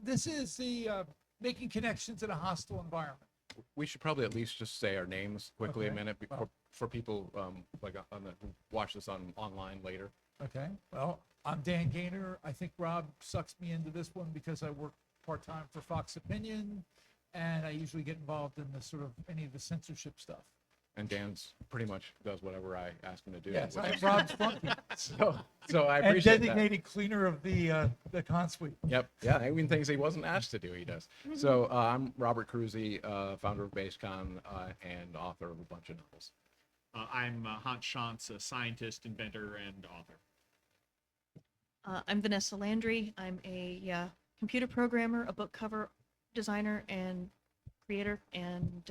This is the making connections in a hostile environment. We should probably at least just say our names quickly a Okay. minute before, Well. for people who watch this online later. Okay. Well, I'm Dan Gaynor. I think Rob sucks me into this one because I work part-time for Fox Opinion, and I usually get involved in the sort of any of the censorship stuff. And Dan's pretty much does whatever I ask him to do. Yes, which I'm is- Rob's flunky. so I And appreciate that. designated cleaner of the con suite. Yep. Yeah. Even things he wasn't asked to do, he does. So I'm Robert Cruzy, founder of BaseCon and author of a bunch of novels. I'm Hans Schantz, a scientist, inventor, and author. I'm Vanessa Landry. I'm a computer programmer, a book cover designer, and creator, and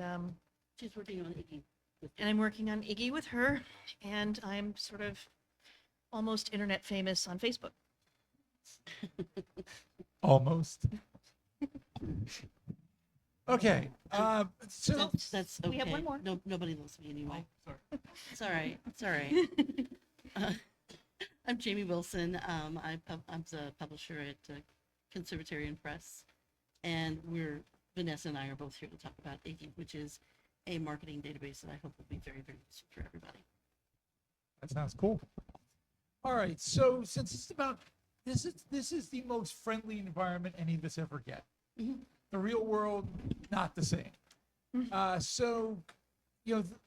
She's working on Iggy. I'm working on Iggy with her, and I'm sort of almost internet famous on Facebook. Almost. Okay. So That's okay. We have one more. No, nobody loves me anymore. sorry. It's all right. It's all right. uh, I'm Jamie Wilson. I'm the publisher at Conservatarian Press, and Vanessa and I are both here to talk about Iggy, which is a marketing database that I hope will be very, very useful for everybody. That sounds cool. All right. So since it's about this is the most friendly environment any of us ever get. Mhm. The real world, not the same. So,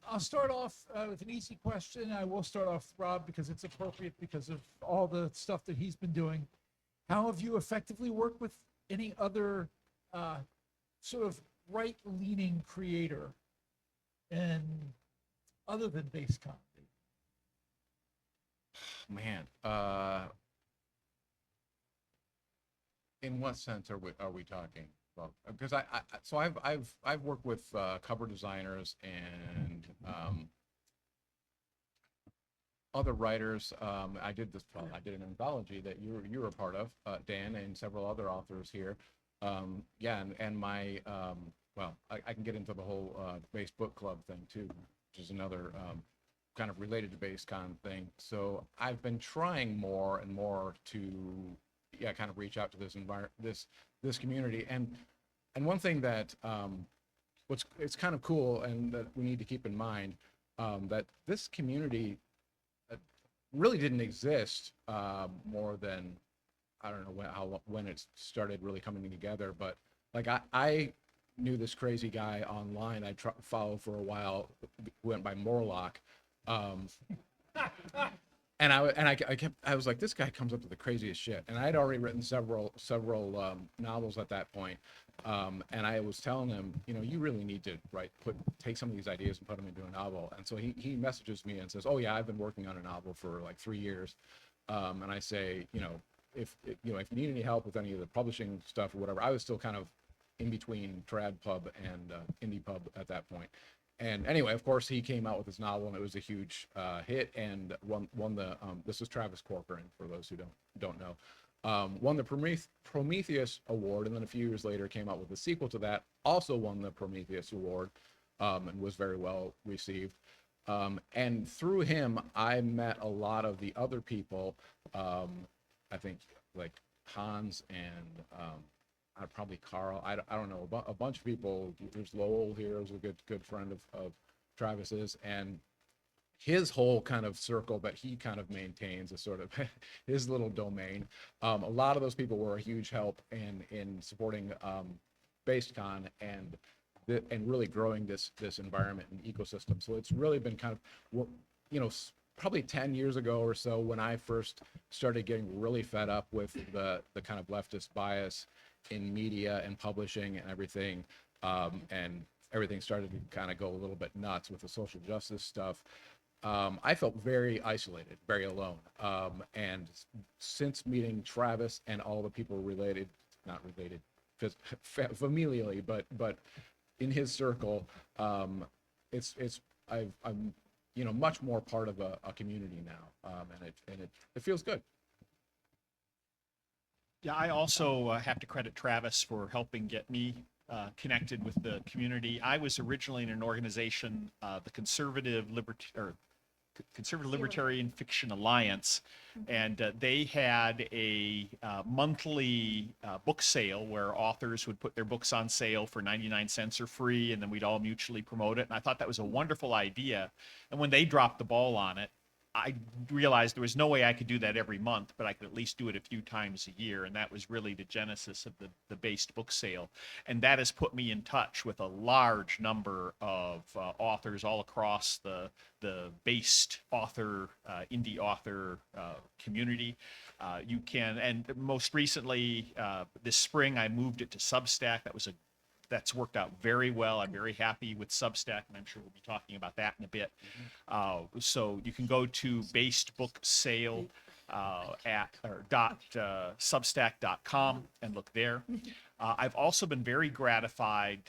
I'll start off with an easy question. I will start off with Rob because it's appropriate because of all the stuff that he's been doing. How have you effectively worked with any other sort of right-leaning creator, and other than BaseCon? Man, in what sense are we talking about? Because I've worked with cover designers and other writers. I did an anthology that you were a part of, Dan, and several other authors here. And my I can get into the whole base book club thing too, which is another kind of related to BaseCon thing. So I've been trying more and more to kind of reach out to this community. And one thing that it's kind of cool and that we need to keep in mind, that this community really didn't exist more than, I don't know when it started really coming together, but like I knew this crazy guy online I followed for a while, who went by Morlock. And I was like, this guy comes up with the craziest shit. And I had already written several novels at that point. And I was telling him, you really need to take some of these ideas and put them into a novel. And so he messages me and says, oh yeah, I've been working on a novel for like 3 years. And I say, if you need any help with any of the publishing stuff or whatever, I was still kind of in between Trad Pub and Indie Pub at that point. And anyway, of course, he came out with his novel, and it was a huge hit, and won the. This is Travis Corcoran, for those who don't know. Won the Prometheus Award, and then a few years later came out with a sequel to that, also won the Prometheus Award, and was very well received. And through him, I met a lot of the other people. I think like Hans and. Probably Carl. I don't know, a bunch of people. There's Lowell here, who's a good friend of Travis's, and his whole kind of circle that he kind of maintains is sort of his little domain. A lot of those people were a huge help in supporting BaseCon and really growing this environment and ecosystem. So it's really been kind of, probably 10 years ago or so when I first started getting really fed up with the kind of leftist bias in media and publishing and everything, and everything started to kind of go a little bit nuts with the social justice stuff. I felt very isolated, very alone. And since meeting Travis and all the people not related familially, but in his circle, I'm much more part of a community now, and it feels good. Yeah, I also have to credit Travis for helping get me connected with the community. I was originally in an organization, the Conservative Conservative Libertarian Fiction Alliance, and they had a monthly book sale where authors would put their books on sale for 99 cents or free, and then we'd all mutually promote it. And I thought that was a wonderful idea. And when they dropped the ball on it, I realized there was no way I could do that every month, but I could at least do it a few times a year. And that was really the genesis of the based book sale. And that has put me in touch with a large number of authors all across the based author, indie author community. You can, and most recently, this spring, I moved it to Substack. That's worked out very well. I'm very happy with Substack, and I'm sure we'll be talking about that in a bit. So you can go to Based Book Sale substack.com and look there. I've also been very gratified,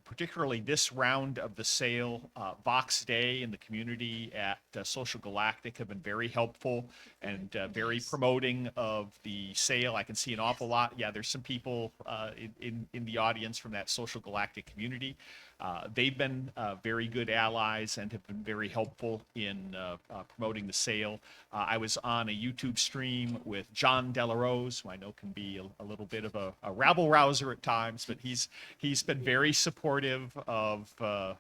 particularly this round of the sale. Vox Day and the community at Social Galactic have been very helpful and very promoting of the sale. I can see an awful lot. Yeah, there's some people in the audience from that Social Galactic community. They've been very good allies and have been very helpful in promoting the sale. I was on a YouTube stream with John Delarose, who I know can be a little bit of a rabble rouser at times, but he's been very supportive of the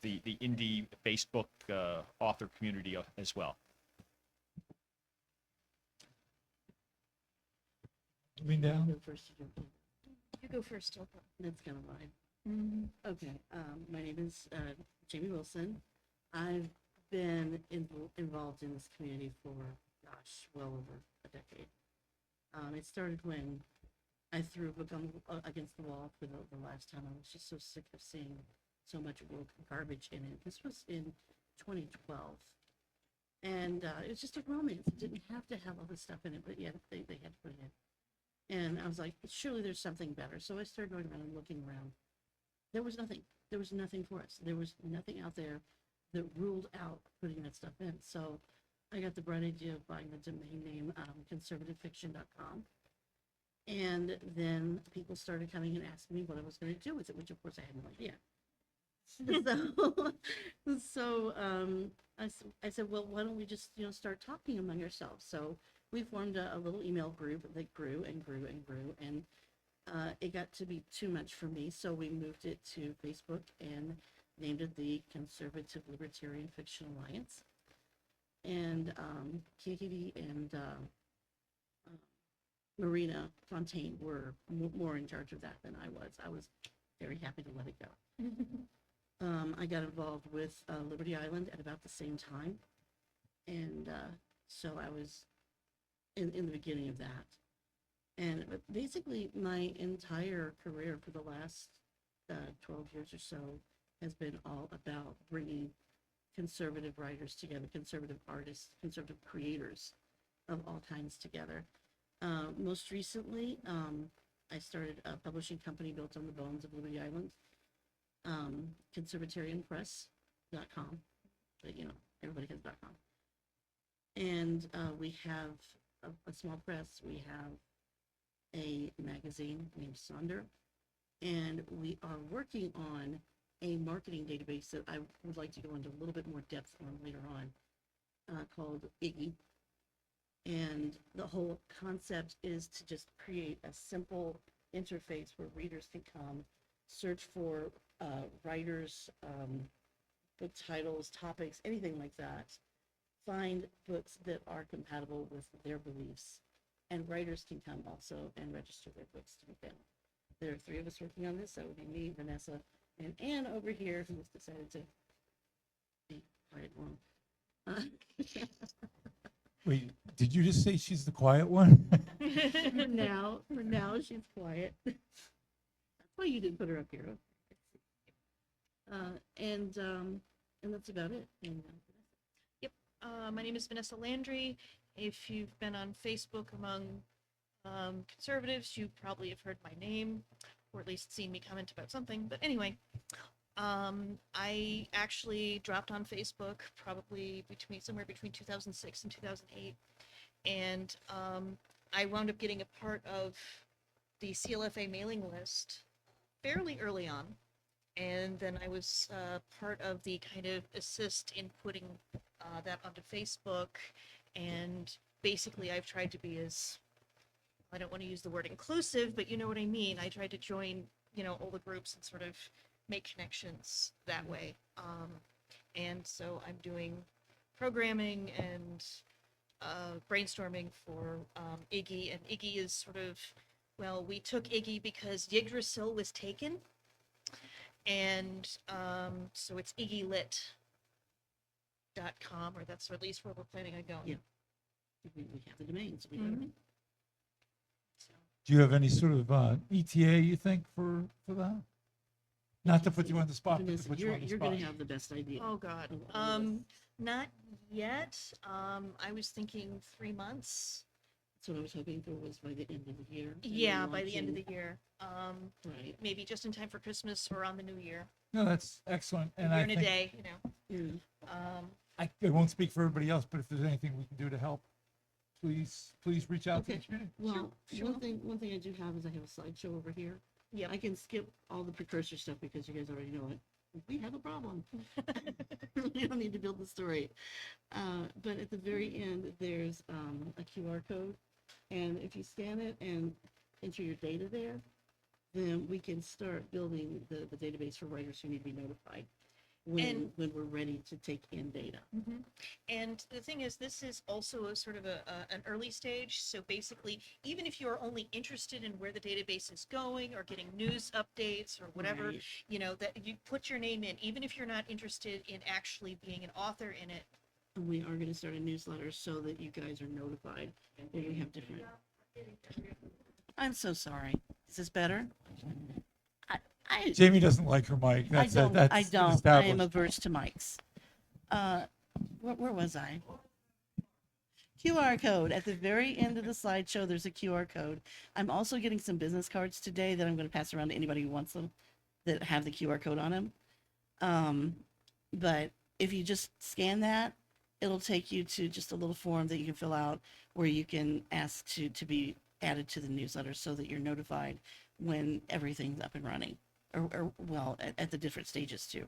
indie based book author community as well. Lean down. Go first, you jump in. You go first, Oprah. That's kind of wide. Mhm. Okay, my name is Jamie Wilson. I've been involved in this community for, gosh, well over a decade. It started when I threw a book against the wall for the last time. I was just so sick of seeing so much woke garbage in it. This was in 2012. And it was just a romance. It didn't have to have all this stuff in it, but yet they had to put it in. And I was like, surely there's something better. So I started going around and looking around. There was nothing. There was nothing for us. There was nothing out there that ruled out putting that stuff in. So I got the bright idea of buying the domain name conservativefiction.com. And then people started coming and asking me what I was going to do with it, which of course I had no idea. So I said, well, why don't we just start talking among ourselves? So we formed a little email group that grew and grew and grew, and it got to be too much for me, so we moved it to Facebook and named it the Conservative Libertarian Fiction Alliance. And Katie and Marina Fontaine were more in charge of that than I was. I was very happy to let it go. I got involved with Liberty Island at about the same time, and so I was in the beginning of that. And basically my entire career for the last 12 years or so has been all about bringing conservative writers together, conservative artists, conservative creators of all kinds together. Most recently, I started a publishing company built on the bones of Liberty Island, conservatarianpress.com, but everybody has .com. And we have a small press. We have a magazine named Sonder, and we are working on a marketing database that I would like to go into a little bit more depth on later on, called Iggy. And the whole concept is to just create a simple interface where readers can come, search for writers, book titles, topics, anything like that, find books that are compatible with their beliefs, and writers can come also and register their books to be found. There are 3 of us working on this. That would be me, Vanessa, and Anne over here, who has decided to be quiet one. Wait, did you just say she's the quiet one? For now, she's quiet. That's why you didn't put her up here. And that's about it. And, My name is Vanessa Landry. If you've been on Facebook among conservatives, you probably have heard my name, or at least seen me comment about something. But anyway, I actually dropped on Facebook probably somewhere between 2006 and 2008, and I wound up getting a part of the CLFA mailing list fairly early on, and then I was part of the kind of assist in putting that onto Facebook. And basically, I've tried to be as, I don't want to use the word inclusive, but you know what I mean. I tried to join, all the groups and sort of make connections that way. And so I'm doing programming and brainstorming for Iggy. And Iggy is sort of, well, we took Iggy because Yggdrasil was taken. And so it's iggylit.com, or that's at least where we're planning on going. Yeah. We have the domains. We Mhm. So, Do you have any sort of ETA you think for that? Not to put you on the spot, but to Vanessa, put you on the you're spot. going to have the best idea. oh God. of all this. Not yet. I was thinking 3 months. That's what I was hoping for, was by the end of the year. and then Yeah, by the end of the launching- year. Right. Maybe just in time for Christmas or on the New Year. No, that's excellent. A And year I and a think day, Yeah. I won't speak for everybody else, but if there's anything we can do to help, please reach out to the Okay. community. Well, sure. one thing I do have is I have a slideshow over here. Yep. I can skip all the precursor stuff because you guys already know it. We have a problem. You don't need to build the story. But at the very end, there's a QR code. And if you scan it and enter your data there, then we can start building the database for writers who need to be notified when we're ready to take in data. And the thing is, this is also a sort of an early stage. So basically, even if you're only interested in where the database is going or getting news updates or whatever, Right. that you put your name in, even if you're not interested in actually being an author in it. And we are going to start a newsletter so that you guys are notified when we have different. I'm so sorry. Is this better? I Jamie doesn't like her mic. That's don't. that's I don't. I am established. averse to mics. Where was I? QR code. At the very end of the slideshow, there's a QR code. I'm also getting some business cards today that I'm going to pass around to anybody who wants them that have the QR code on them. But if you just scan that, it'll take you to just a little form that you can fill out where you can ask to be added to the newsletter so that you're notified when everything's up and running, or well, at the different stages too.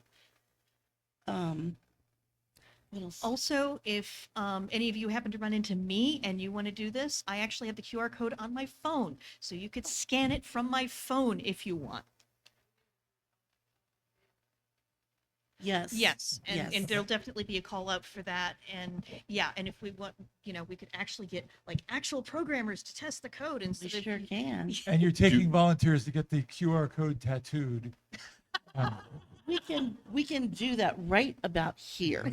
What else? Also, if any of you happen to run into me and you want to do this, I actually have the QR code on my phone. So you could scan it from my phone if you want. Yes. Yes, and Yes. there'll definitely be a call out for that. And yeah, and if we want, we could actually get like actual programmers to test the code We instead of sure can. And you're taking volunteers to get the QR code tattooed. We can do that right about here.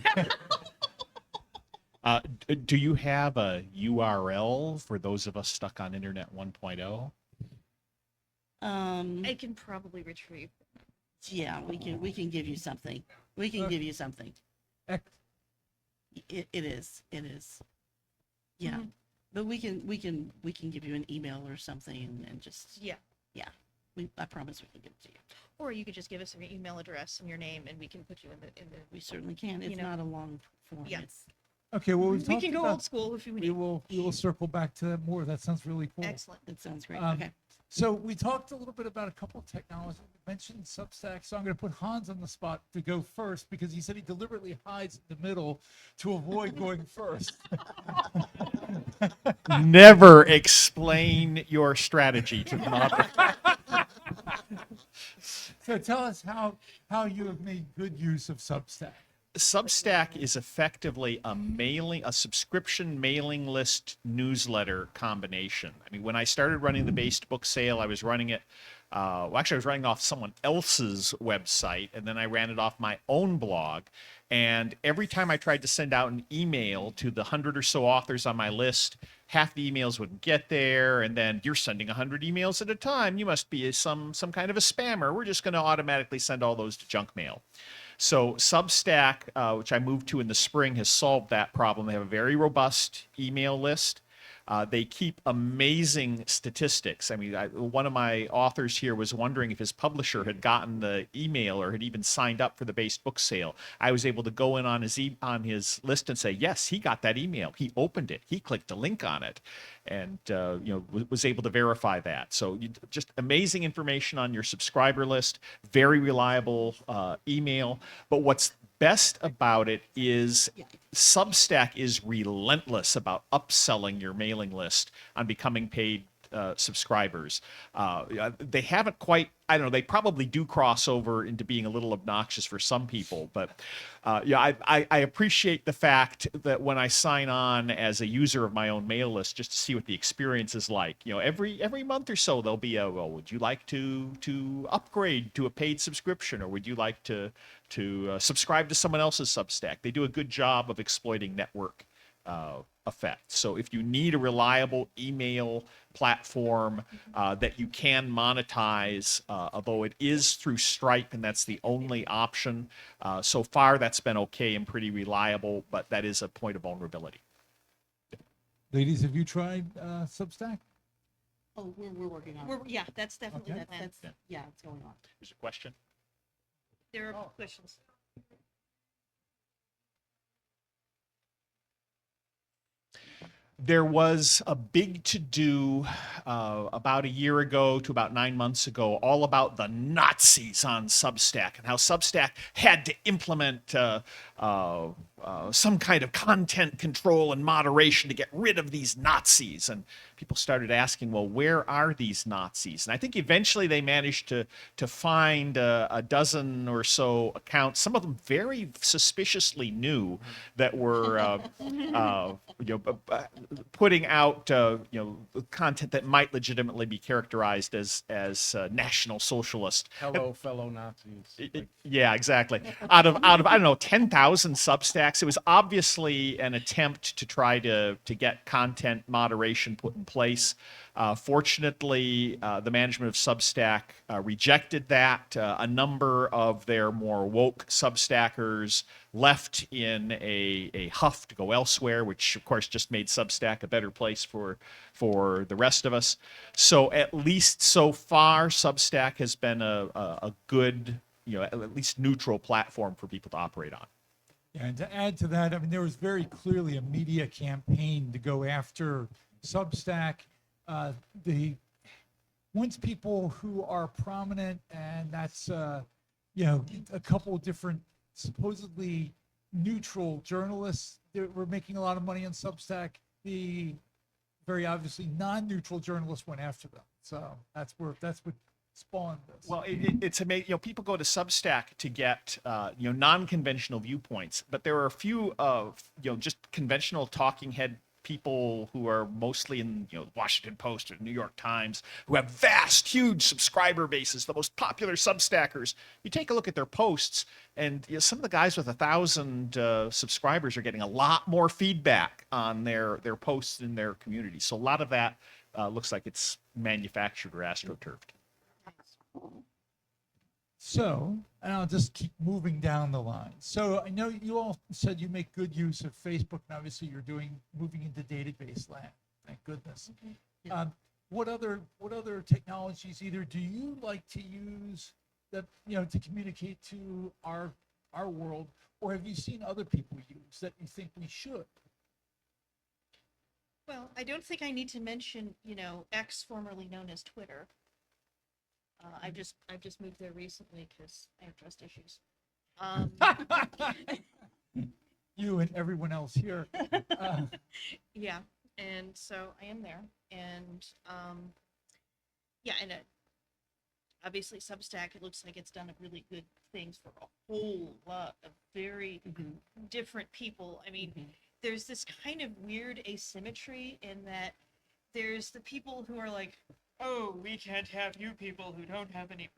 Do you have a URL for those of us stuck on Internet 1.0? I can probably retrieve. Yeah, we can give you something. We can give you something. Ex- It is. Yeah. Mhm. But we can give you an email or something and just, Yeah. I promise we can give it to you. Or you could just give us your email address and your name, and we can put you in the. We certainly can. It's You know. not a long form. Yeah. It's, Okay, well, We we've talked can go about, old school if we we need. will circle back to that more. That sounds really cool. Excellent. that sounds great. Um, Okay. So we talked a little bit about a couple of technologies. We mentioned Substack. So I'm going to put Hans on the spot to go first because he said he deliberately hides in the middle to avoid going first. Never explain your strategy to the moderator. So tell us how you have made good use of Substack. Substack is effectively a subscription mailing list newsletter combination. I mean, when I started running the Based Book Sale, I was running it. Actually, I was running off someone else's website, and then I ran it off my own blog. And every time I tried to send out an email to the 100 or so authors on my list, half the emails wouldn't get there, and then you're sending 100 emails at a time. You must be some kind of a spammer. We're just going to automatically send all those to junk mail. So Substack, which I moved to in the spring, has solved that problem. They have a very robust email list. They keep amazing statistics. I mean, one of my authors here was wondering if his publisher had gotten the email or had even signed up for the base book sale. I was able to go in on his list and say, yes, he got that email. He opened it. He clicked a link on it, and was able to verify that. So just amazing information on your subscriber list. Very reliable email. But what's best about it is Substack is relentless about upselling your mailing list on becoming paid subscribers. They haven't quite, I don't know, they probably do cross over into being a little obnoxious for some people, but I appreciate the fact that when I sign on as a user of my own mail list, just to see what the experience is like, every month or so there'll be well, would you like to upgrade to a paid subscription, or would you like to subscribe to someone else's Substack? They do a good job of exploiting network effect. So if you need a reliable email platform that you can monetize, although it is through Stripe and that's the only option, so far that's been okay and pretty reliable, but that is a point of vulnerability. Ladies, have you tried Substack? Oh, we're working on it. Yeah, that's definitely Okay. the plan. That's, yeah, it's going on. There's a question. There are questions. There was a big to-do about a year ago to about 9 months ago, all about the Nazis on Substack and how Substack had to implement some kind of content control and moderation to get rid of these Nazis. And people started asking, well, where are these Nazis? And I think eventually they managed to find a dozen or so accounts, some of them very suspiciously new, that were putting out content that might legitimately be characterized as National Socialist. Hello, fellow Nazis. Yeah, exactly. Out of I don't know, 10,000 Substacks, it was obviously an attempt to try to get content moderation put in place. Fortunately, the management of Substack rejected that. A number of their more woke Substackers left in a huff to go elsewhere, which of course just made Substack a better place for the rest of us. So at least so far, Substack has been a good, at least neutral platform for people to operate on. Yeah, and to add to that, I mean, there was very clearly a media campaign to go after Substack. Once people who are prominent, and that's a couple different supposedly neutral journalists that were making a lot of money on Substack, the very obviously non-neutral journalists went after them. So that's what spawned this. Well, it's amazing. People go to Substack to get non-conventional viewpoints, but there are a few just conventional talking head people who are mostly in Washington Post or New York Times, who have vast, huge subscriber bases, the most popular Substackers. You take a look at their posts, and some of the guys with 1,000 subscribers are getting a lot more feedback on their posts in their community. So a lot of that looks like it's manufactured or astroturfed. So, and I'll just keep moving down the line. So I know you all said you make good use of Facebook, and obviously you're moving into database land. Thank goodness. Yeah. What other technologies either do you like to use that to communicate to our world, or have you seen other people use that you think we should? Well, I don't think I need to mention, X, formerly known as Twitter. I've just moved there recently because I have trust issues. You and everyone else here. Yeah, and so I am there, and obviously Substack. It looks like it's done really good things for a whole lot of very different people. I mean, there's this kind of weird asymmetry in that there's the people who are like, oh, we can't have you people who don't have any,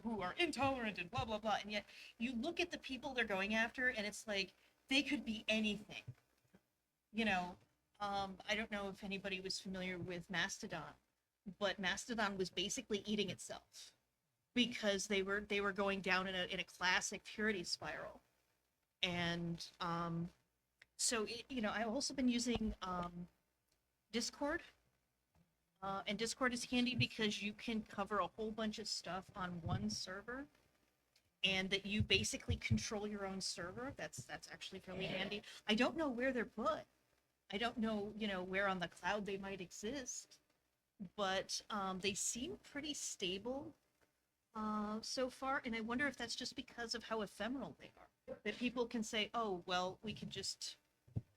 who are intolerant and blah, blah, blah. And yet you look at the people they're going after and it's like, they could be anything. I don't know if anybody was familiar with Mastodon, but Mastodon was basically eating itself because they were going down in a classic purity spiral. And So, I've also been using Discord. And Discord is handy because you can cover a whole bunch of stuff on one server, and that you basically control your own server. That's actually fairly handy. I don't know where they're put. I don't know, where on the cloud they might exist, but they seem pretty stable so far. And I wonder if that's just because of how ephemeral they are. That people can say, oh, well, we can just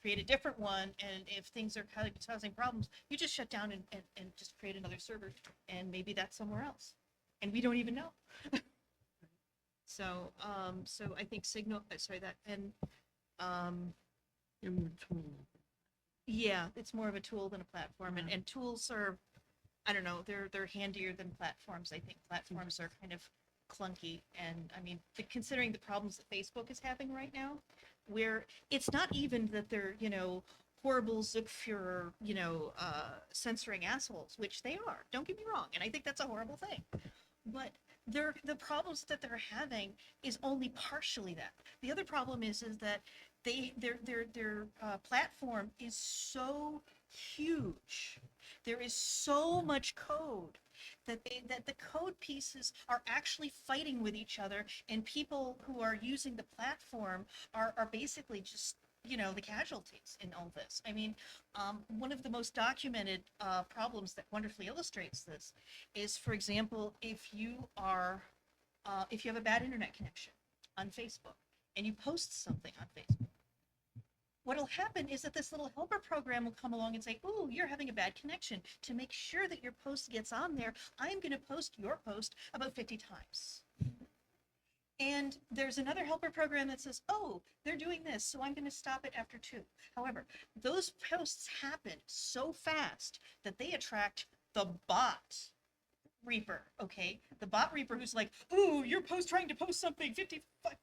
create a different one, and if things are causing problems, you just shut down and just create another server, and maybe that's somewhere else. And we don't even know. So I think Signal, sorry, that, and They're more tool. yeah, it's more of a tool than a platform, and tools are, I don't know, they're handier than platforms. I think platforms are kind of clunky, and I mean, considering the problems that Facebook is having right now, where it's not even that they're, horrible Zuckführer, censoring assholes, which they are. Don't get me wrong, and I think that's a horrible thing. But the problems that they're having is only partially that. The other problem is that their platform is so huge. There is so much code that the code pieces are actually fighting with each other, and people who are using the platform are basically just, the casualties in all this. I mean, one of the most documented problems that wonderfully illustrates this is, for example, if you have a bad internet connection on Facebook and you post something on Facebook, what'll happen is that this little helper program will come along and say, "Ooh, you're having a bad connection. To make sure that your post gets on there, I'm going to post your post about 50 times." And there's another helper program that says, "Oh, they're doing this, so I'm going to stop it after 2." However, those posts happen so fast that they attract the bot reaper, okay? The bot reaper who's like, "Ooh, you're trying to post something 50,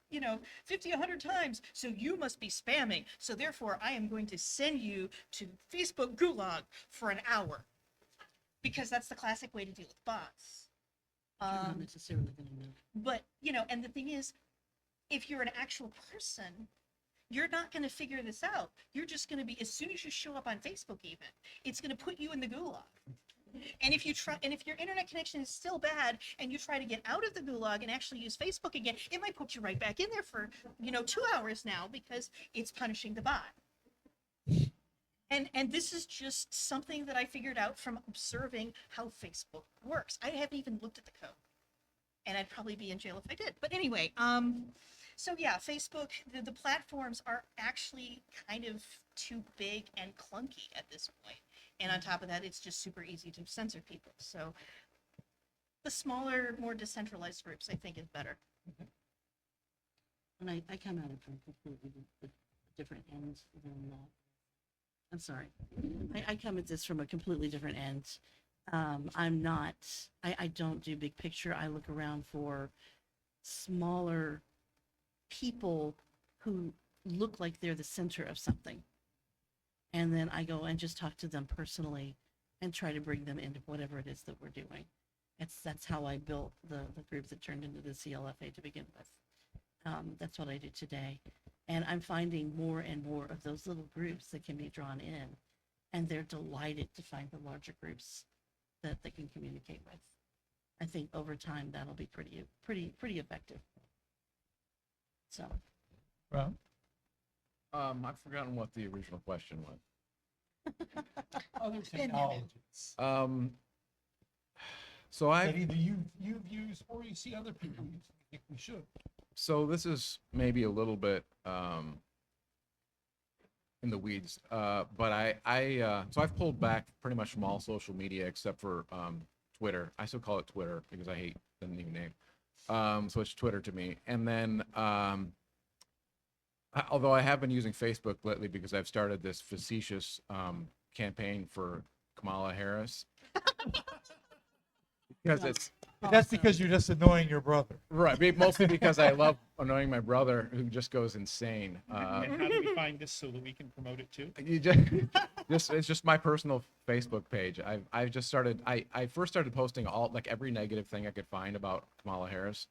100 times, so you must be spamming. So therefore, I am going to send you to Facebook Gulag for an hour." Because that's the classic way to deal with bots. You're not necessarily going to know. But, and the thing is, if you're an actual person, you're not going to figure this out. You're just going to be, as soon as you show up on Facebook even, it's going to put you in the gulag. And if your internet connection is still bad and you try to get out of the gulag and actually use Facebook again, it might put you right back in there for, 2 hours now, because it's punishing the bot. And this is just something that I figured out from observing how Facebook works. I haven't even looked at the code, and I'd probably be in jail if I did. But anyway, so yeah, Facebook, the platforms are actually kind of too big and clunky at this point. And on top of that, it's just super easy to censor people. So the smaller, more decentralized groups, I think, is better. And I come at it from completely different ends than I'm sorry. I come at this from a completely different end. I don't do big picture. I look around for smaller people who look like they're the center of something. And then I go and just talk to them personally and try to bring them into whatever it is that we're doing. That's how I built the group that turned into the CLFA to begin with. That's what I do today. And I'm finding more and more of those little groups that can be drawn in, and they're delighted to find the larger groups that they can communicate with. I think over time that'll be pretty effective. So, Well, I've forgotten what the original question was. other technologies So that either you've used or you see other people using. I think we should. So this is maybe a little bit in the weeds, but so I've pulled back pretty much from all social media except for Twitter. I still call it Twitter because I hate the new name. So it's Twitter to me. And then although I have been using Facebook lately because I've started this facetious campaign for Kamala Harris. Because it's But that's because you're just annoying your brother. right, mostly because I love annoying my brother who just goes insane. And how do we find this so that we can promote it too? You just it's just my personal Facebook page. I've just started. I first started posting every negative thing I could find about Kamala Harris.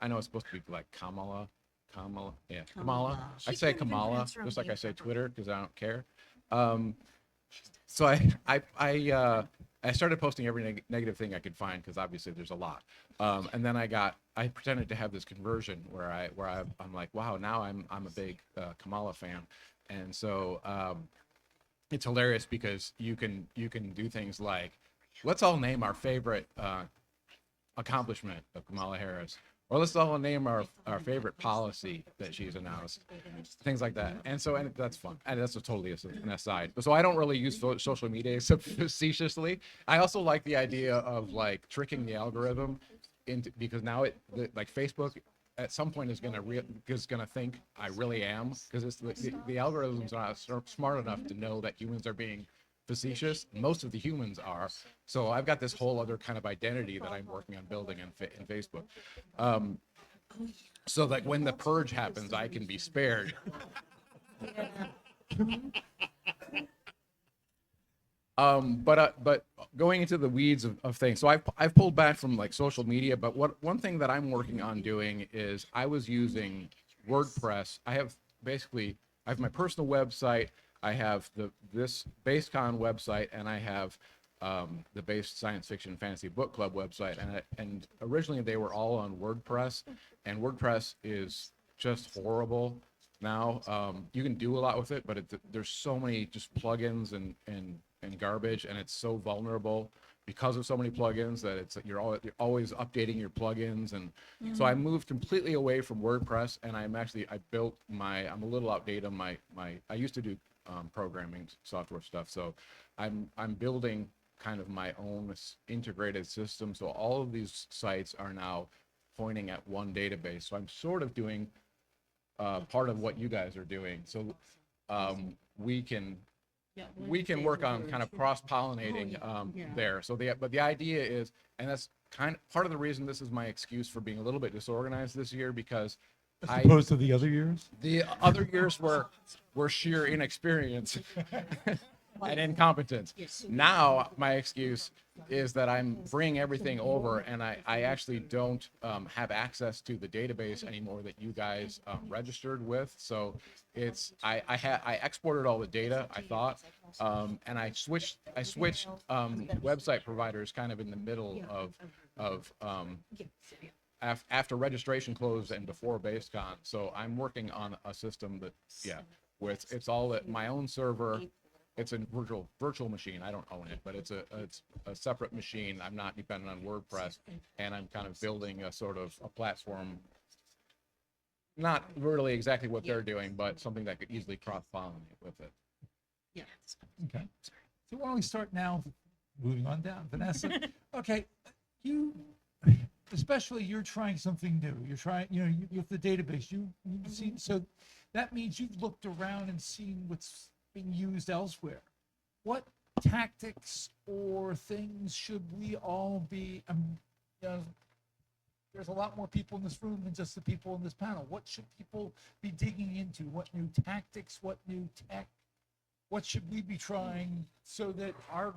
I know it's supposed to be like Kamala, Kamala. Yeah, Kamala. Kamala. I She say can't even Kamala, pronounce her own just like name I say properly. Twitter, because I don't care. So I started posting every negative thing I could find, because obviously there's a lot. And then I pretended to have this conversion where I'm like, wow, now I'm a big Kamala fan, and so it's hilarious because you can do things like, let's all name our favorite accomplishment of Kamala Harris, or let's all name our favorite policy that she's announced, things like that. And so, and that's fun, and that's an aside. So I don't really use social media except facetiously. I also like the idea of like tricking the algorithm into, because now like Facebook at some point is gonna think I really am, because it's the algorithms are not smart enough to know that humans are being facetious. Most of the humans are. So I've got this whole other kind of identity that I'm working on building in Facebook. So that when the purge happens, I can be spared. But going into the weeds of things, so I've pulled back from like social media, but one thing that I'm working on doing is I was using WordPress. I have my personal website, I have this BaseCon website, and I have the Base Science Fiction Fantasy Book Club website, and originally they were all on WordPress, and WordPress is just horrible now. You can do a lot with it, but there's so many just plugins and garbage, and it's so vulnerable because of so many plugins that you're always updating your plugins. And so I moved completely away from WordPress, and I'm a little outdated on my I used to do programming software stuff, so I'm building kind of my own integrated system. So all of these sites are now pointing at one database. So I'm sort of doing part of what you guys are doing. So we can work on kind of cross-pollinating there. So but the idea is, and that's kind of part of the reason this is my excuse for being a little bit disorganized this year, because As opposed to the other years? the other years were sheer inexperience and incompetence. Now my excuse is that I'm bringing everything over, and I actually don't have access to the database anymore that you guys registered with. So I exported all the data, I thought, and I switched website providers kind of in the middle of after registration closed and before BaseCon. So I'm working on a system that, where it's all at my own server. It's a virtual machine. I don't own it, but it's a separate machine. I'm not dependent on WordPress, and I'm kind of building a sort of a platform. Not really exactly what they're doing, but something that could easily cross-pollinate with it. Yeah. Okay. So why don't we start now, moving on down. Vanessa, okay, especially you're trying something new. You're trying, you have the database. You've seen, so that means you've looked around and seen what's being used elsewhere. What tactics or things should we all be, there's a lot more people in this room than just the people in this panel. What should people be digging into? What new tactics, what new tech, what should we be trying so that our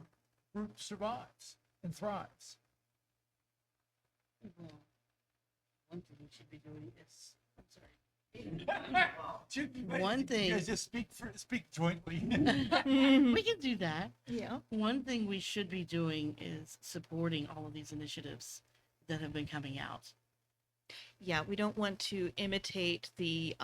group survives and thrives? Well, one thing we should be doing is, I'm sorry. One You thing- guys just speak jointly. We can do that. Yeah. One thing we should be doing is supporting all of these initiatives that have been coming out. Yeah, we don't want to imitate the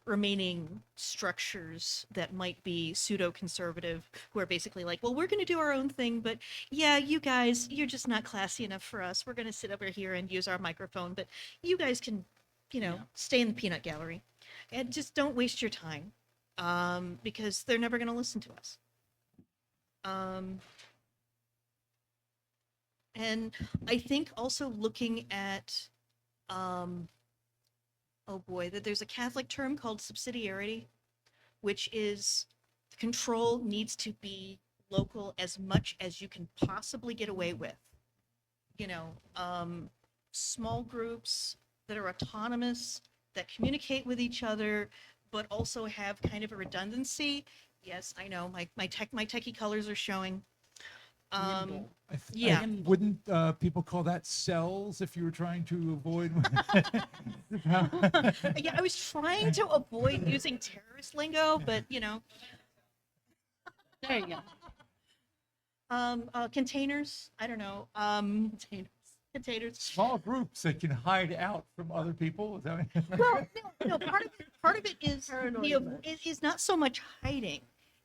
remaining structures that might be pseudo-conservative, who are basically like, well, we're going to do our own thing, but yeah, you guys, you're just not classy enough for us. We're going to sit over here and use our microphone, but you guys can, stay in the peanut gallery. And just don't waste your time, because they're never going to listen to us. And I think also looking at, oh boy, that there's a Catholic term called subsidiarity, which is control needs to be local as much as you can possibly get away with. Small groups that are autonomous, that communicate with each other, but also have kind of a redundancy. Yes, I know my techie colors are showing. Nimble. Yeah. Wouldn't people call that cells if you were trying to avoid? Yeah, I was trying to avoid using terrorist lingo, but There you go. containers. I don't know. Containers. Small groups that can hide out from other people. Is that what- Well, no. Part of it is Paranoid. it is not so much hiding;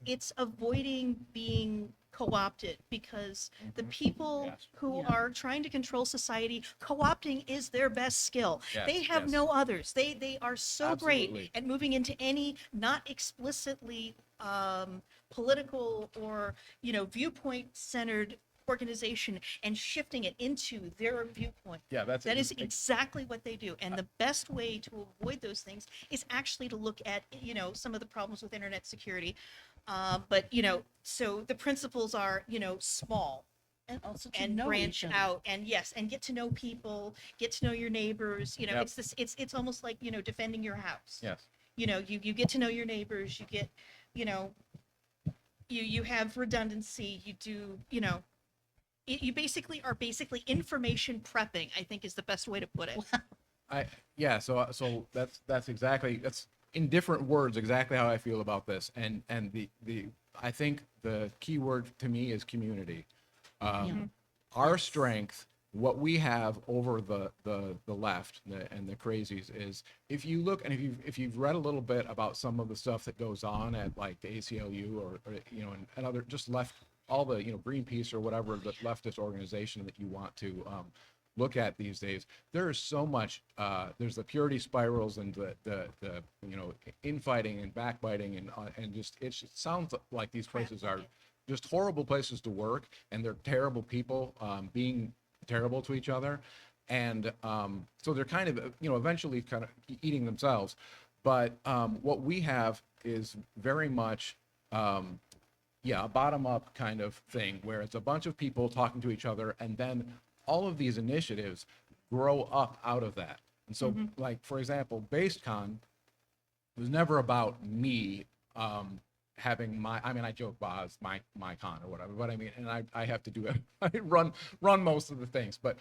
it's avoiding being co-opted because the people Yes. who Yeah. are trying to control society, co-opting is their best skill. Yes, They have yes. no others. They are so Absolutely. great at moving into any not explicitly political or viewpoint centered organization and shifting it into their viewpoint. Yeah, that's That is exactly what they do. And the best way to avoid those things is actually to look at, some of the problems with internet security. But, so the principles are, small And also to and know branch each other. out and yes, and get to know people, get to know your neighbors. Yep. It's almost like, defending your house. yes. You get to know your neighbors, you get, you have redundancy, you do, you basically are information prepping, I think is the best way to put it. So that's exactly in different words exactly how I feel about this, and the I think the key word to me is community. Our strength, what we have over the left and the crazies is if you look and if you've read a little bit about some of the stuff that goes on at like the ACLU or and other just left all the Greenpeace or whatever the leftist organization that you want to look at these days, there is so much there's the purity spirals and the infighting and backbiting and just it sounds like these places are just horrible places to work and they're terrible people being terrible to each other, and so they're kind of eventually kind of eating themselves. But what we have is very much a bottom up kind of thing where it's a bunch of people talking to each other, and then all of these initiatives grow up out of that. And so like for example, BasedCon was never about me having I joke Boz my con or whatever, but I mean, and I have to do it. I run most of the things, but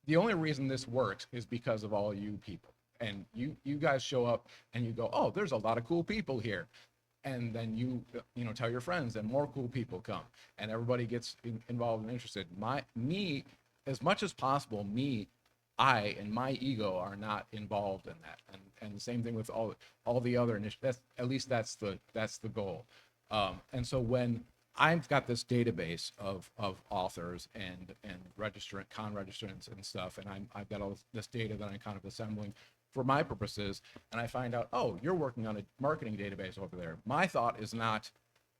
the only reason this works is because of all you people, and you guys show up and you go, oh, there's a lot of cool people here, and then you tell your friends and more cool people come and everybody gets involved and interested. Me as much as possible, I and my ego are not involved in that, and the same thing with all the other initiatives. At least that's the goal. And so when I've got this database of authors and con registrants and stuff, and I've got all this data that I'm kind of assembling for my purposes, and I find out, oh, you're working on a marketing database over there. My thought is not,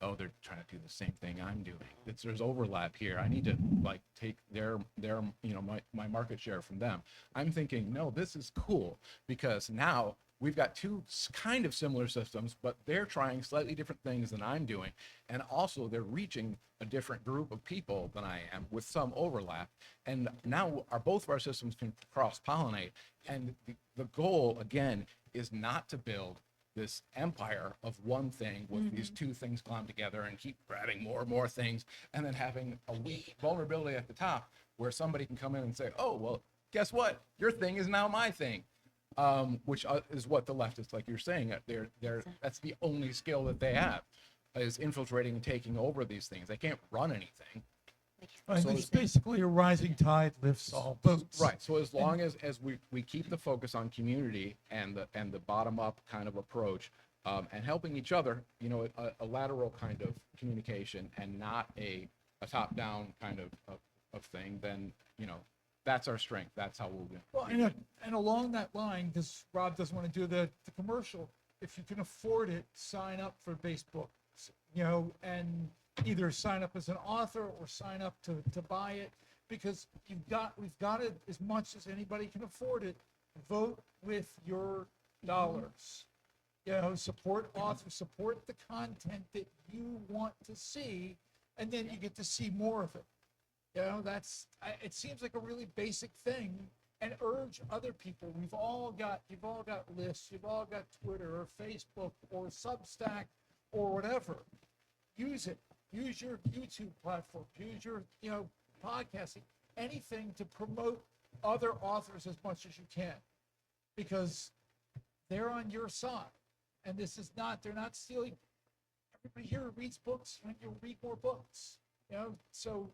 oh, they're trying to do the same thing I'm doing. There's overlap here. I need to like take their my market share from them. I'm thinking, no, this is cool because now we've got two kind of similar systems, but they're trying slightly different things than I'm doing. And also they're reaching a different group of people than I am with some overlap. And now both of our systems can cross-pollinate. And the goal, again, is not to build this empire of one thing with these two things glommed together and keep grabbing more and more things and then having a weak vulnerability at the top where somebody can come in and say, oh, well, guess what? Your thing is now my thing. Which is what the leftists, like you're saying, that's the only skill that they have, is infiltrating and taking over these things. They can't run anything. And So it's basically a rising tide lifts all boats. Right. So as long as we keep the focus on community and the bottom up kind of approach, and helping each other, a lateral kind of communication and not a top down kind of thing, then that's our strength. That's how we'll win. Well, and along that line, because Rob doesn't want to do the commercial, if you can afford it, sign up for Facebook, and either sign up as an author or sign up to buy it, because we've got it as much as anybody can afford it. Vote with your dollars. Support authors, support the content that you want to see, and then you get to see more of it. It seems like a really basic thing, and urge other people. You've all got lists, you've all got Twitter or Facebook or Substack or whatever. Use it. use your YouTube platform, use your, podcasting, anything to promote other authors as much as you can, because they're on your side. And they're not stealing. Everybody here reads books, and you'll read more books, so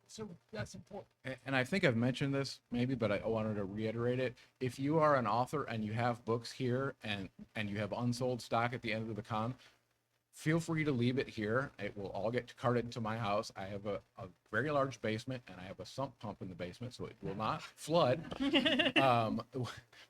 that's important. And I think I've mentioned this maybe, but I wanted to reiterate it. If you are an author and you have books here and you have unsold stock at the end of the con, feel free to leave it here. It will all get carted to my house. I have a very large basement, and I have a sump pump in the basement, so it will not flood,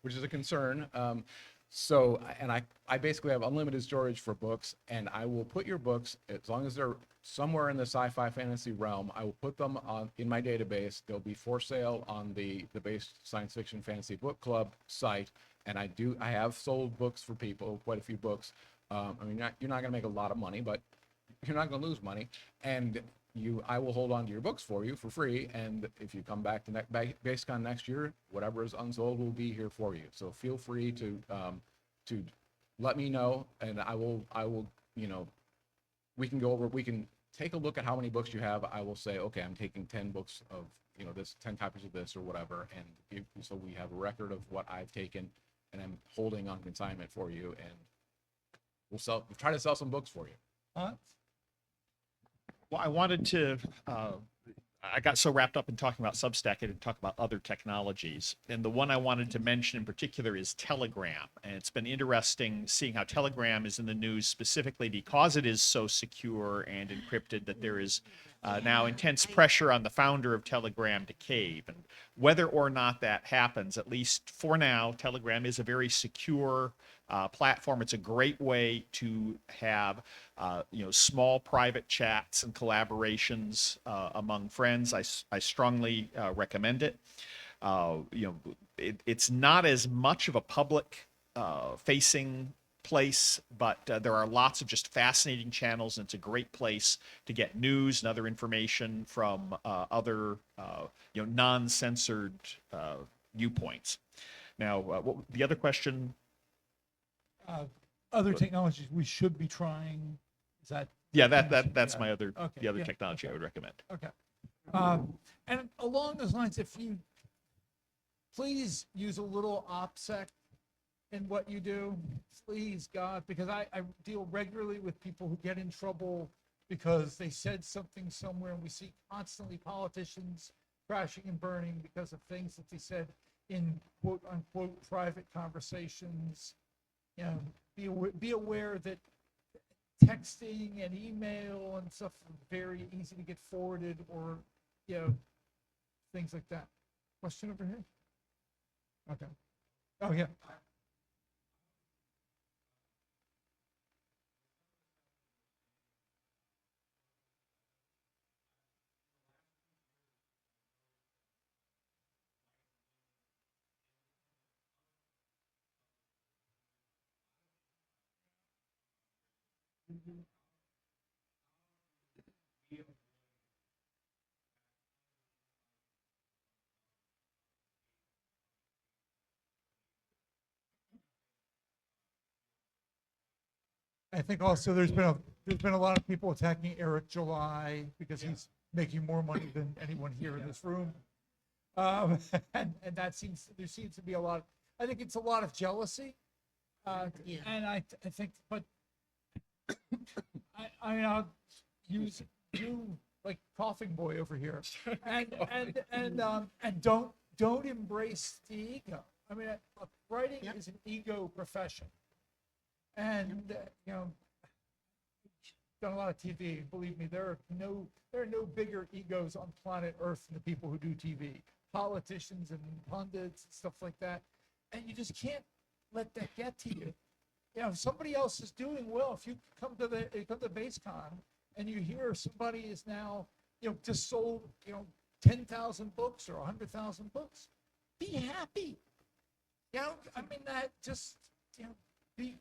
which is a concern. And I basically have unlimited storage for books, and I will put your books, as long as they're somewhere in the sci-fi fantasy realm, I will put them in my database. They'll be for sale on the Base Science Fiction Fantasy Book Club site. And I have sold books for people, quite a few books. You're not going to make a lot of money, but you're not going to lose money. And I will hold on to your books for you for free. And if you come back to BaseCon next year, whatever is unsold will be here for you. So feel free to let me know, and I will, we can take a look at how many books you have. I will say, okay, I'm taking 10 books of, 10 copies of this or whatever. And so we have a record of what I've taken, and I'm holding on consignment for you, and we'll try to sell some books for you. Huh? Well, I wanted to, I got so wrapped up in talking about Substack, I didn't talk about other technologies. And the one I wanted to mention in particular is Telegram. And it's been interesting seeing how Telegram is in the news specifically because it is so secure and encrypted that there is now intense pressure on the founder of Telegram to cave. And whether or not that happens, at least for now, Telegram is a very secure platform. It's a great way to have small private chats and collaborations among friends. I strongly recommend it. It's not as much of a public facing place, but there are lots of just fascinating channels, and it's a great place to get news and other information from other non-censored viewpoints. Now, the other question? Other technologies we should be trying. Is that? Yeah, that's my other Okay, the other yeah, technology okay. I would recommend. Okay. And along those lines, if you please use a little OPSEC in what you do, please, God, because I deal regularly with people who get in trouble because they said something somewhere, and we see constantly politicians crashing and burning because of things that they said in quote unquote private conversations. Be aware that texting and email and stuff are very easy to get forwarded, or things like that. Question over here? Okay. Oh yeah. I think also there's been a lot of people attacking Eric July because he's making more money than anyone here in this room, and there seems to be a lot. I think it's a lot of jealousy, Yeah. and I think, but I'll use you like coughing boy over here, and don't embrace the ego. I mean, writing Yep. is an ego profession. And done a lot of TV. Believe me, there are no bigger egos on planet Earth than the people who do TV. Politicians and pundits and stuff like that. And you just can't let that get to you. If somebody else is doing well, if you come to BaseCon and you hear somebody is now just sold 10,000 books or 100,000 books, be happy. I mean that just be.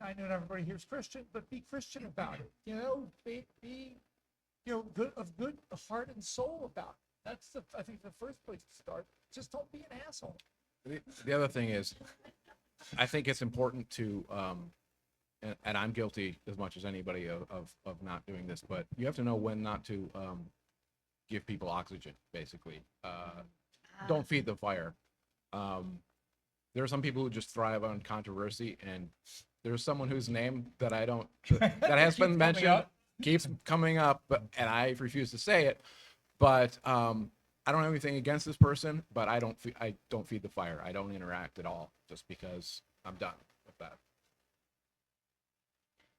I know not everybody here is Christian, but be Christian about it. Be good heart and soul about it. That's I think the first place to start. Just don't be an asshole. The other thing is, I think it's important to and I'm guilty as much as anybody of not doing this, but you have to know when not to give people oxygen, basically. Don't feed the fire. There are some people who just thrive on controversy, and there's someone whose name that I don't, that has been mentioned, keeps coming up, and I refuse to say it, but I don't have anything against this person, but I don't feed the fire. I don't interact at all, just because I'm done with that.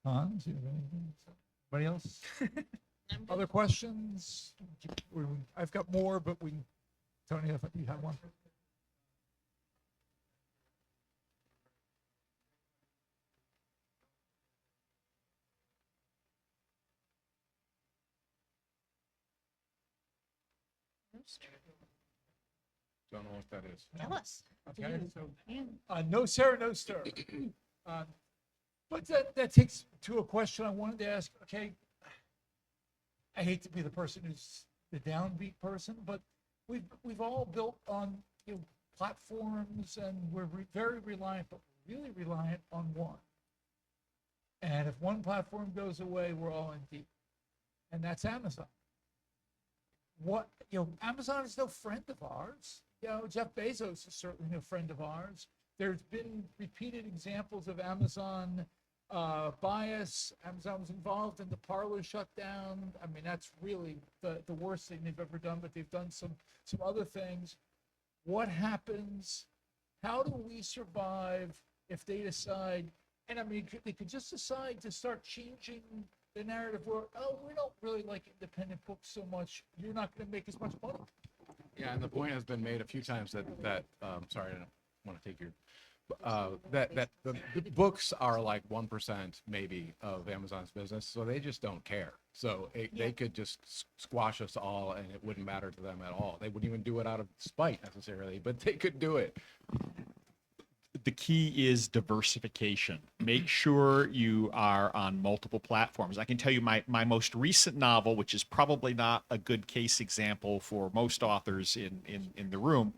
Hans, you have anything? Anybody else? I'm good. Other questions? I've got more, but Tony, if you have one. Don't know what that is. Tell us. Okay, so Yeah. no Sarah, no stir. But that takes to a question I wanted to ask. Okay, I hate to be the person who's the downbeat person, but we've all built on platforms, and we're very reliant, but really reliant on one. And if one platform goes away, we're all in deep, and that's Amazon. Amazon is no friend of ours. Jeff Bezos is certainly no friend of ours. There's been repeated examples of Amazon bias. Amazon was involved in the Parler shutdown. I mean, that's really the worst thing they've ever done, but they've done some other things. What happens? How do we survive if they decide, and I mean, they could just decide to start changing the narrative where, oh, we don't really like independent books so much, you're not going to make as much money. Yeah, and the point has been made a few times that sorry, I don't want to take your that the books are like 1% maybe of Amazon's business, so they just don't care. So they could just squash us all, and it wouldn't matter to them at all. They wouldn't even do it out of spite necessarily, but they could do it. The key is diversification. Make sure you are on multiple platforms. I can tell you my most recent novel, which is probably not a good case example for most authors in the room,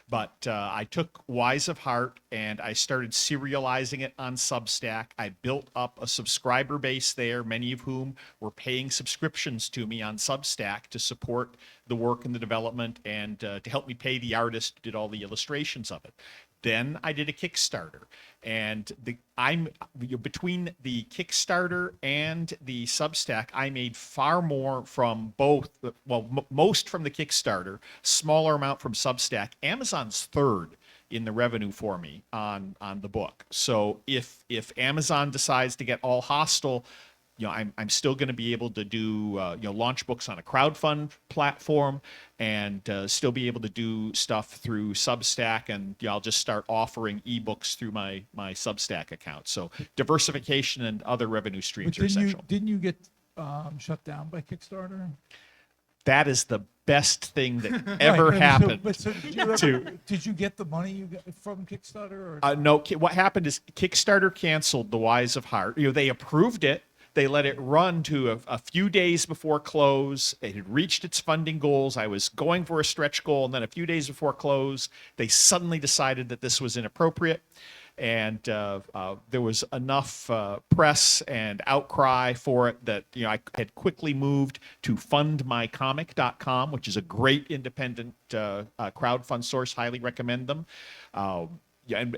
but I took Wise of Heart and I started serializing it on Substack. I built up a subscriber base there, many of whom were paying subscriptions to me on Substack to support the work and the development, and to help me pay the artist who did all the illustrations of it. Then I did a Kickstarter, and between the Kickstarter and the Substack, I made far more from both. Well, most from the Kickstarter, smaller amount from Substack. Amazon's third in the revenue for me on the book. So if Amazon decides to get all hostile, I'm still going to be able to do launch books on a crowdfund platform, and still be able to do stuff through Substack, and I'll just start offering ebooks through my Substack account. So diversification and other revenue streams are essential. Didn't you get shut down by Kickstarter? That is the best thing that ever happened. Did you get the money you got from Kickstarter? Or? No. What happened is Kickstarter canceled The Wise of Heart. They approved it. They let it run to a few days before close. It had reached its funding goals. I was going for a stretch goal, and then a few days before close, they suddenly decided that this was inappropriate. And there was enough press and outcry for it that I had quickly moved to fundmycomic.com, which is a great independent crowdfund source. Highly recommend them. And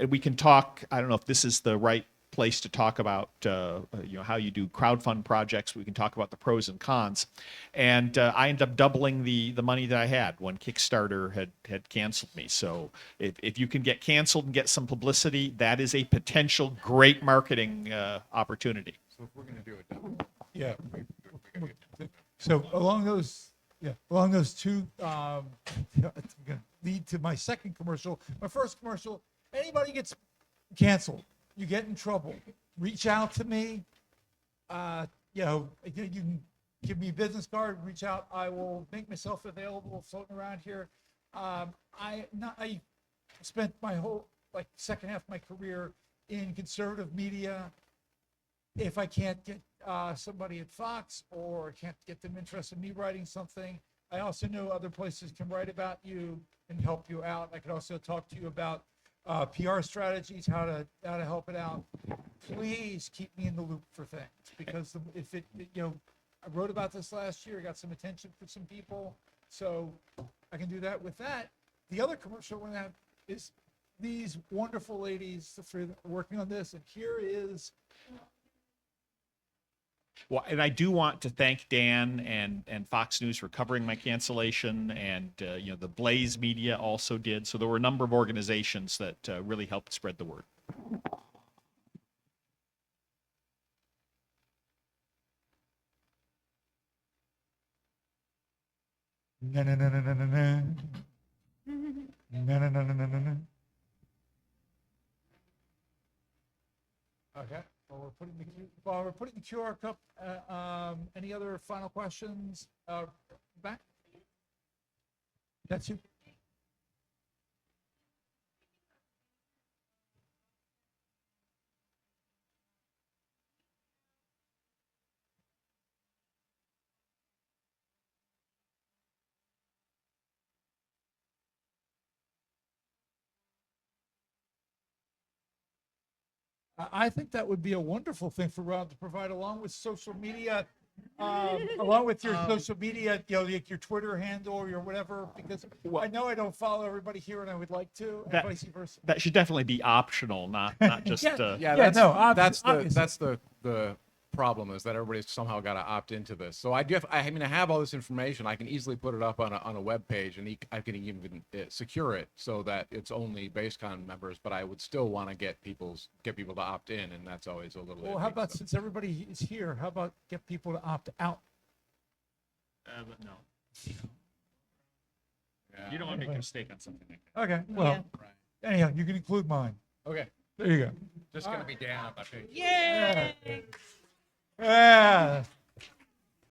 we can talk. I don't know if this is the right place to talk about how you do crowdfund projects. We can talk about the pros and cons. And I ended up doubling the money that I had when Kickstarter had canceled me. So if you can get canceled and get some publicity, that is a potential great marketing opportunity. So if we're going to do it, Yeah. So along those two, I'm going to lead to my second commercial. My first commercial: anybody gets canceled, you get in trouble, reach out to me. You can give me a business card, reach out. I will make myself available, floating around here. I spent my whole second half of my career in conservative media. If I can't get somebody at Fox, or can't get them interested in me writing something, I also know other places can write about you and help you out. I could also talk to you about PR strategies, how to help it out. please keep me in the loop for things, because if it, I wrote about this last year, got some attention for some people, so I can do that with that. The other commercial I want to have is these wonderful ladies for working on this, and here is Well, and I do want to thank Dan and Fox News for covering my cancellation, and the Blaze Media also did. So there were a number of organizations that really helped spread the word. na na na na na na na na na na na na. Okay. While we're putting the QR code, any other final questions? Back? That's you. I think that would be a wonderful thing for Rob to provide, along with social media, along with your social media, like your Twitter handle or your whatever, because I know I don't follow everybody here, and I would like to, and That- vice versa. That should definitely be optional, not just. Yeah. Yeah, Yeah, that's, no, that's obviously. the problem, is that everybody's somehow got to opt into this. So I have all this information. I can easily put it up on a web page, and I can even secure it so that it's only BaseCon members. But I would still want to get people to opt in, and that's always a little. Well, iffy, how about, so. since everybody is here, how about get people to opt out? But no, Yeah. you don't want to make a mistake on something like that. Okay, well, anyhow, you can include mine. Okay, There you go. just gonna be Dan. I'm not sure. Yay!